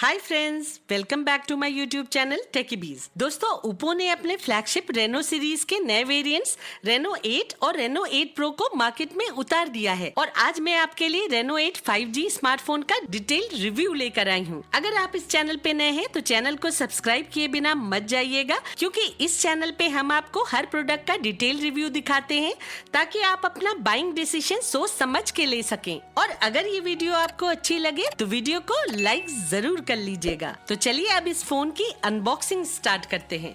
Hi friends, welcome back to my YouTube channel Techybees. दोस्तों, Oppo ने अपने flagship Reno series के नए वेरिएंट्स रेनो 8 और रेनो 8 प्रो को मार्केट में उतार दिया है और आज मैं आपके लिए रेनो 8 5G स्मार्टफोन का डिटेल रिव्यू लेकर आई हूँ। अगर आप इस चैनल पे नए हैं तो चैनल को सब्सक्राइब किए बिना मत जाइएगा, क्योंकि इस चैनल पे हम आपको हर प्रोडक्ट का डिटेल रिव्यू दिखाते हैं ताकि आप अपना बाइंग डिसीजन सोच समझ के ले सकें। और अगर ये वीडियो आपको अच्छी लगे तो वीडियो को लाइक जरूर कर लीजिएगा। तो चलिए अब इस फोन की अनबॉक्सिंग स्टार्ट करते हैं।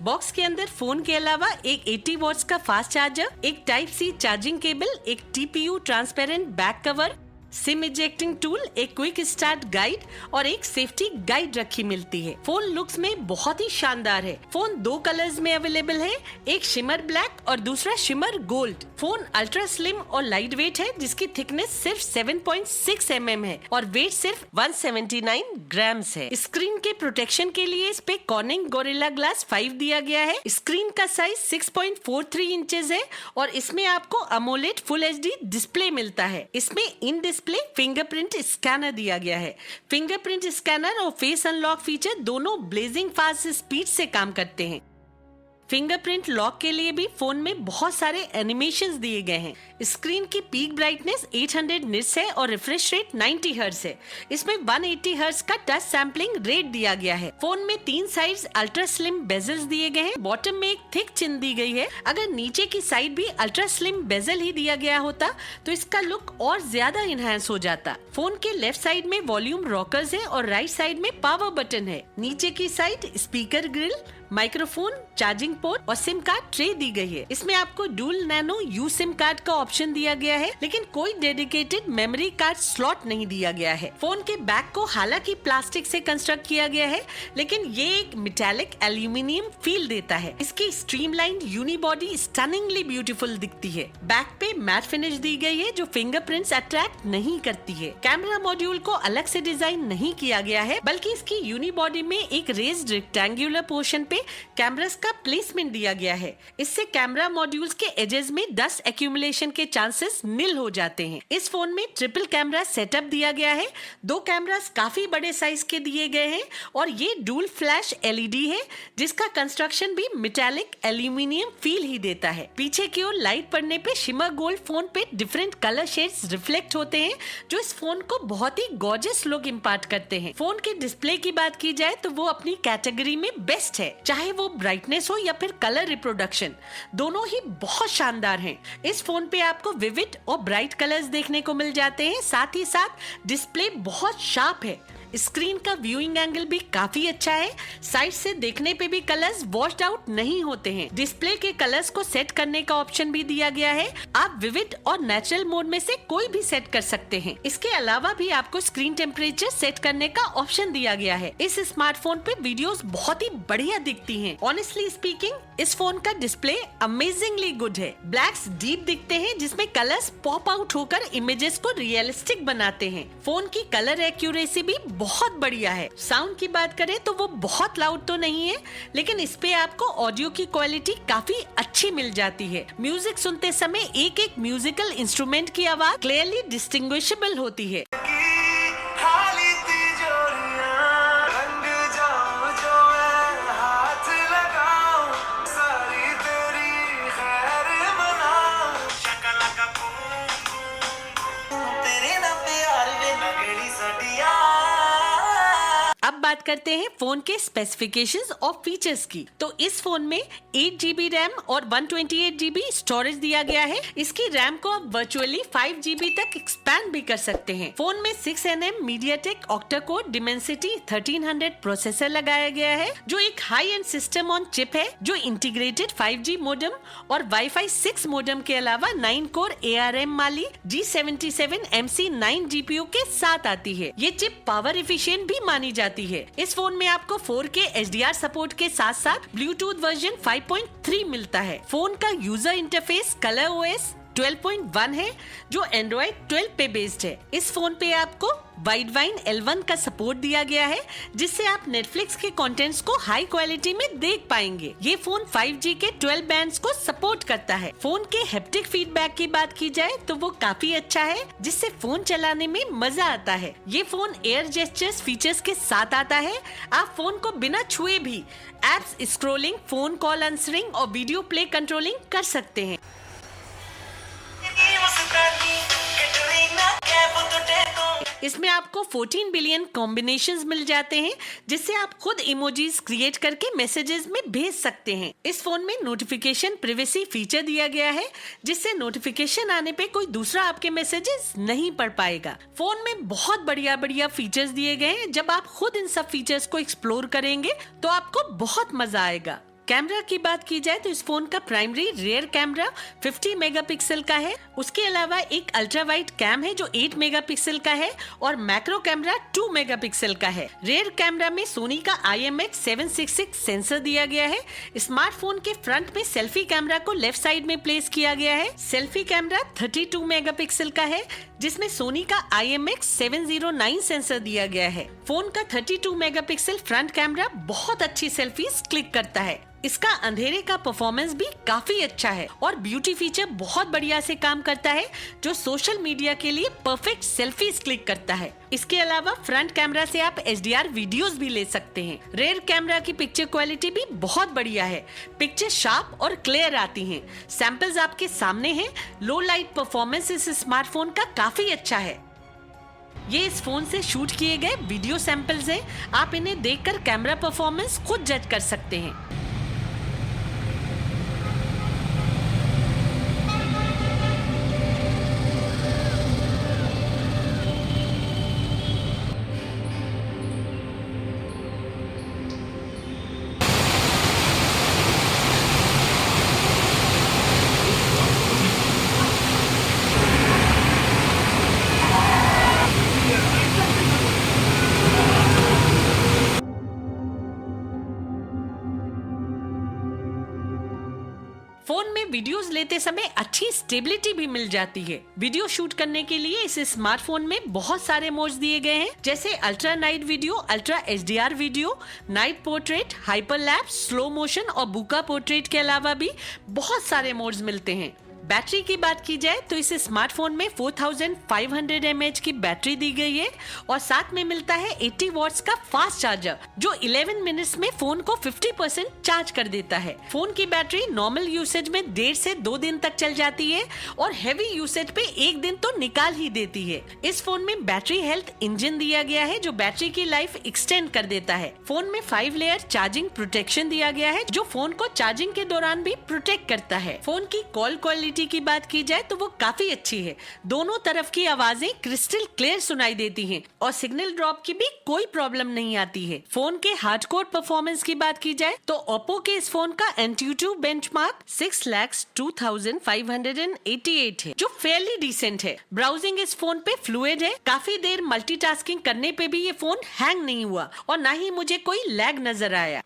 बॉक्स के अंदर फोन के अलावा एक 80 वॉट्स का फास्ट चार्जर, एक टाइप सी चार्जिंग केबल, एक TPU transparent back cover, SIM ejecting tool, एक क्विक स्टार्ट गाइड और एक सेफ्टी गाइड रखी मिलती है। फोन लुक्स में बहुत ही शानदार है। फोन दो कलर्स में अवेलेबल है, एक शिमर ब्लैक और दूसरा shimmer gold. Phone ultra slim और लाइट वेट है, जिसकी थिकनेस सिर्फ 7.6 mm है और वेट सिर्फ 179 ग्राम्स है। स्क्रीन के प्रोटेक्शन के लिए इस पे कॉर्निंग गोरिल्ला ग्लास 5 दिया गया है। स्क्रीन का साइज 6.43 इंचेस है और इसमें आपको अमोलेड फुल HD डिस्प्ले मिलता है। इसमें इन डिस्प्ले फिंगरप्रिंट स्कैनर दिया गया है। फिंगरप्रिंट स्कैनर और फेस अनलॉक फीचर दोनों ब्लेजिंग फास्ट स्पीड से काम करते हैं। फिंगरप्रिंट लॉक के लिए भी फोन में बहुत सारे एनिमेशंस दिए गए हैं। स्क्रीन की पीक ब्राइटनेस 800 निट्स है और रिफ्रेश रेट 90 हर्ट्ज है। इसमें 180 हर्ट्ज का टच सैम्पलिंग रेट दिया गया है। फोन में 3 साइड्स अल्ट्रा स्लिम बेजल्स दिए गए हैं। बॉटम में एक थिक चिन दी गई है। अगर नीचे की साइड भी अल्ट्रा स्लिम बेजल ही दिया गया होता तो इसका लुक और ज्यादा इनहेंस हो जाता। फोन के लेफ्ट साइड में वॉल्यूम रॉकर्स है और राइट साइड में पावर बटन है। नीचे की side speaker grill, microphone, charging port और सिम कार्ड ट्रे दी गई है। इसमें आपको dual nano you SIM card का ऑप्शन दिया गया है, लेकिन कोई डेडिकेटेड मेमोरी कार्ड स्लॉट नहीं दिया गया है। फोन के बैक को हालांकि प्लास्टिक से कंस्ट्रक्ट किया गया है, लेकिन ये एक मेटालिक एल्यूमिनियम फील देता है। इसकी स्ट्रीमलाइन यूनिबॉडी स्टनिंगली ब्यूटीफुल दिखती है। बैक पे मैट फिनिश दी गई है जो फिंगरप्रिंट्स अट्रैक्ट नहीं करती है। कैमरा मॉड्यूल को अलग से डिजाइन नहीं किया गया है, बल्कि इसकी यूनिबॉडी में एक रेज्ड रेक्टेंगुलर पोर्शन पे कैमरास का प्लेसमेंट दिया गया है। इससे कैमरा मॉड्यूल्स के एजेस में डस्ट एक्यूमुलेशन के चांसेस नील हो जाते हैं। इस फोन में ट्रिपल कैमरा सेटअप दिया गया है। 2 कैमरास काफी बड़े साइज के दिए गए हैं और ये डुअल फ्लैश LED है, जिसका कंस्ट्रक्शन भी मेटालिक एल्यूमिनियम फील ही देता है। पीछे की ओर लाइट पड़ने पे शिमर गोल्ड फोन पे डिफरेंट कलर शेड्स रिफ्लेक्ट होते हैं, जो इस फोन को बहुत ही गॉर्जियस लुक इम्पार्ट करते हैं। फोन के डिस्प्ले की बात की जाए तो वो अपनी कैटेगरी में बेस्ट है, चाहे वो ब्राइटनेस हो या फिर कलर रिप्रोडक्शन, दोनों ही बहुत शानदार हैं। इस फोन पे आपको विविड और ब्राइट कलर्स देखने को मिल जाते हैं। साथ ही साथ डिस्प्ले बहुत शार्प है। स्क्रीन का व्यूइंग एंगल भी काफी अच्छा है। साइड से देखने पे भी कलर्स वॉश्ड आउट नहीं होते हैं। डिस्प्ले के कलर्स को सेट करने का ऑप्शन भी दिया गया है। आप विविड और नेचुरल मोड में से कोई भी सेट कर सकते हैं। इसके अलावा भी आपको स्क्रीन टेम्परेचर सेट करने का ऑप्शन दिया गया है। इस स्मार्टफोन पे वीडियोस बहुत ही बढ़िया दिखती हैं। ऑनेस्टली स्पीकिंग, इस फोन का डिस्प्ले अमेजिंगली गुड है। ब्लैक्स डीप दिखते हैं, जिसमें कलर्स पॉप आउट होकर इमेजेस को रियलिस्टिक बनाते हैं। फोन की कलर एक्यूरेसी भी बहुत बढ़िया है। साउंड की बात करें तो वो बहुत लाउड तो नहीं है, लेकिन इस पे आपको ऑडियो की क्वालिटी काफी अच्छी मिल जाती है। म्यूजिक सुनते समय एक एक म्यूजिकल इंस्ट्रूमेंट की आवाज क्लियरली डिस्टिंग्विशेबल होती है। अब बात करते हैं फोन के स्पेसिफिकेशंस और फीचर्स की। तो इस फोन में 8GB रैम और 128GB स्टोरेज दिया गया है। इसकी रैम को आप वर्चुअली 5GB तक एक्सपैंड भी कर सकते हैं। फोन में 6nm MediaTek octa-core Dimensity 1300 processor लगाया गया है, जो एक high and system on chip है, जो इंटीग्रेटेड 5G मोडेम और Wi-Fi 6 मोडेम के अलावा 9 core ARM Mali G77 MC9 GPU के साथ आती है। ये चिप पावर एफिशिएंट भी मानी जाती है। इस फोन में आपको 4K HDR सपोर्ट के साथ साथ ब्लूटूथ वर्जन 5.3 मिलता है। फोन का यूजर इंटरफेस ColorOS 12.1 है जो एंड्रॉइड 12 पे बेस्ड है। इस फोन पे आपको वाइडवाइन L1 का सपोर्ट दिया गया है, जिससे आप नेटफ्लिक्स के कंटेंट्स को हाई क्वालिटी में देख पाएंगे। ये फोन 5G के 12 बैंड्स को सपोर्ट करता है। फोन के हैप्टिक फीडबैक की बात की जाए तो वो काफी अच्छा है, जिससे फोन चलाने में मजा आता है। ये फोन एयर जेस्चर्स फीचर्स के साथ आता है। आप फोन को बिना छुए भी apps scrolling, phone call answering और वीडियो प्ले कंट्रोलिंग कर सकते हैं। इसमें आपको 14 बिलियन कॉम्बिनेशंस मिल जाते हैं, जिससे आप खुद इमोजीज क्रिएट करके मैसेजेस में भेज सकते हैं। इस फोन में नोटिफिकेशन प्रिवेसी फीचर दिया गया है, जिससे नोटिफिकेशन आने पे कोई दूसरा आपके मैसेजेस नहीं पढ़ पाएगा। फोन में बहुत बढ़िया बढ़िया फीचर्स दिए गए हैं। जब आप खुद इन सब फीचर्स को एक्सप्लोर करेंगे तो आपको बहुत मजा आएगा। कैमरा की बात की जाए तो इस फोन का प्राइमरी रियर कैमरा 50 मेगापिक्सल का है। उसके अलावा एक अल्ट्रा वाइड कैम है जो 8 मेगापिक्सल का है और मैक्रो कैमरा 2 मेगापिक्सल का है। रियर कैमरा में सोनी का IMX766 सेंसर दिया गया है। स्मार्टफोन के फ्रंट में सेल्फी कैमरा को लेफ्ट साइड में प्लेस किया गया है। सेल्फी कैमरा 32 मेगापिक्सल का है, जिसमें सोनी का IMX709 सेंसर दिया गया है। फोन का 32 मेगापिक्सल फ्रंट कैमरा बहुत अच्छी सेल्फीज क्लिक करता है। इसका अंधेरे का परफॉर्मेंस भी काफी अच्छा है और ब्यूटी फीचर बहुत बढ़िया से काम करता है, जो सोशल मीडिया के लिए परफेक्ट सेल्फीज क्लिक करता है। इसके अलावा फ्रंट कैमरा से आप HDR वीडियोस भी ले सकते हैं। रेयर कैमरा की पिक्चर क्वालिटी भी बहुत बढ़िया है। पिक्चर शार्प और क्लियर आती हैं। सैंपल्स आपके सामने हैं। लो लाइट परफॉर्मेंस इस स्मार्टफोन का काफी अच्छा है। ये इस फोन से शूट किए गए वीडियो सैंपल्स हैं। आप इन्हें देखकर कैमरा परफॉर्मेंस खुद जज कर सकते हैं। फोन में वीडियोस लेते समय अच्छी स्टेबिलिटी भी मिल जाती है। वीडियो शूट करने के लिए इस स्मार्टफोन में बहुत सारे मोड्स दिए गए हैं, जैसे ultra night video, ultra HDR video, night portrait, hyperlapse, slow motion और बुका पोर्ट्रेट के अलावा भी बहुत सारे मोड्स मिलते हैं। बैटरी की बात की जाए तो इस स्मार्टफोन में 4500 mAh की बैटरी दी गई है और साथ में मिलता है 80 वॉट्स का फास्ट चार्जर, जो 11 मिनट्स में फोन को 50% चार्ज कर देता है। फोन की बैटरी नॉर्मल यूसेज में 1.5 से 2 दिन तक चल जाती है और हैवी यूसेज पे 1 दिन तो निकाल ही देती है। इस फोन में बैटरी हेल्थ इंजन दिया गया है, जो बैटरी की लाइफ एक्सटेंड कर देता है। फोन में 5 लेयर चार्जिंग प्रोटेक्शन दिया गया है, जो फोन को चार्जिंग के दौरान भी प्रोटेक्ट करता है। फोन की कॉल क्वालिटी की बात की जाए तो वो काफी अच्छी है। दोनों तरफ की आवाजें क्रिस्टल क्लियर सुनाई देती हैं और सिग्नल ड्रॉप की भी कोई प्रॉब्लम नहीं आती है। फोन के हार्डकोर परफॉर्मेंस की बात की जाए तो ओप्पो के इस फोन का एंट्यूटिव बेंचमार्क 6,02,588 है, जो फेयरली डिसेंट है। ब्राउजिंग इस फोन पे फ्लूइड है। काफी देर मल्टीटास्किंग करने पे भी ये फोन हैंग नहीं हुआ और ना ही मुझे कोई लैग नजर आया।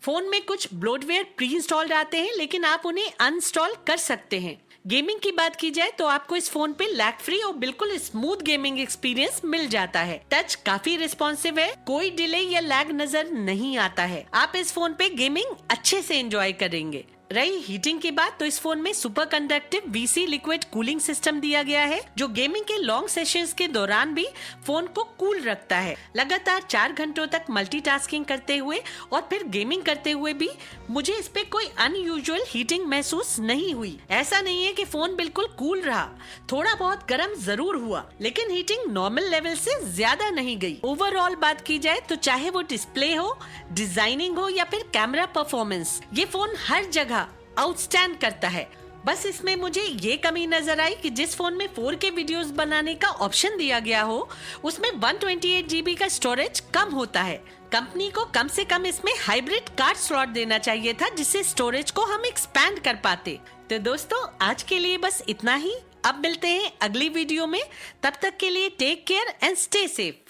फोन में कुछ ब्लोटवेयर प्री इंस्टॉल्ड आते हैं, लेकिन आप उन्हें अनइंस्टॉल कर सकते हैं। गेमिंग की बात की जाए तो आपको इस फोन पे लैग फ्री और बिल्कुल स्मूथ गेमिंग एक्सपीरियंस मिल जाता है। टच काफी रिस्पॉन्सिव है, कोई डिले या लैग नजर नहीं आता है। आप इस फोन पे गेमिंग अच्छे से एंजॉय करेंगे। रही हीटिंग की बात तो इस फोन में super conductive VC liquid cooling system दिया गया है, जो गेमिंग के लॉन्ग सेशंस के दौरान भी फोन को कूल रखता है। लगातार 4 घंटों तक मल्टीटास्किंग करते हुए और फिर गेमिंग करते हुए भी मुझे इस पे कोई अनयूजुअल हीटिंग महसूस नहीं हुई। ऐसा नहीं है कि फोन बिल्कुल कूल रहा, थोड़ा बहुत गर्म जरूर हुआ, लेकिन हीटिंग नॉर्मल लेवल से ज्यादा नहीं गई। ओवरऑल बात की जाए तो चाहे वो डिस्प्ले हो, डिजाइनिंग हो या फिर कैमरा परफॉर्मेंस, ये फोन हर जगह आउटस्टैंड करता है। बस इसमें मुझे ये कमी नजर आई कि जिस फोन में 4K वीडियोस बनाने का ऑप्शन दिया गया हो, उसमें 128 GB का स्टोरेज कम होता है। कंपनी को कम से कम इसमें हाइब्रिड कार्ड स्लॉट देना चाहिए था, जिससे स्टोरेज को हम एक्सपैंड कर पाते। तो दोस्तों, आज के लिए बस इतना ही। अब मिलते हैं अगली वीडियो में। तब तक के लिए take care and stay safe.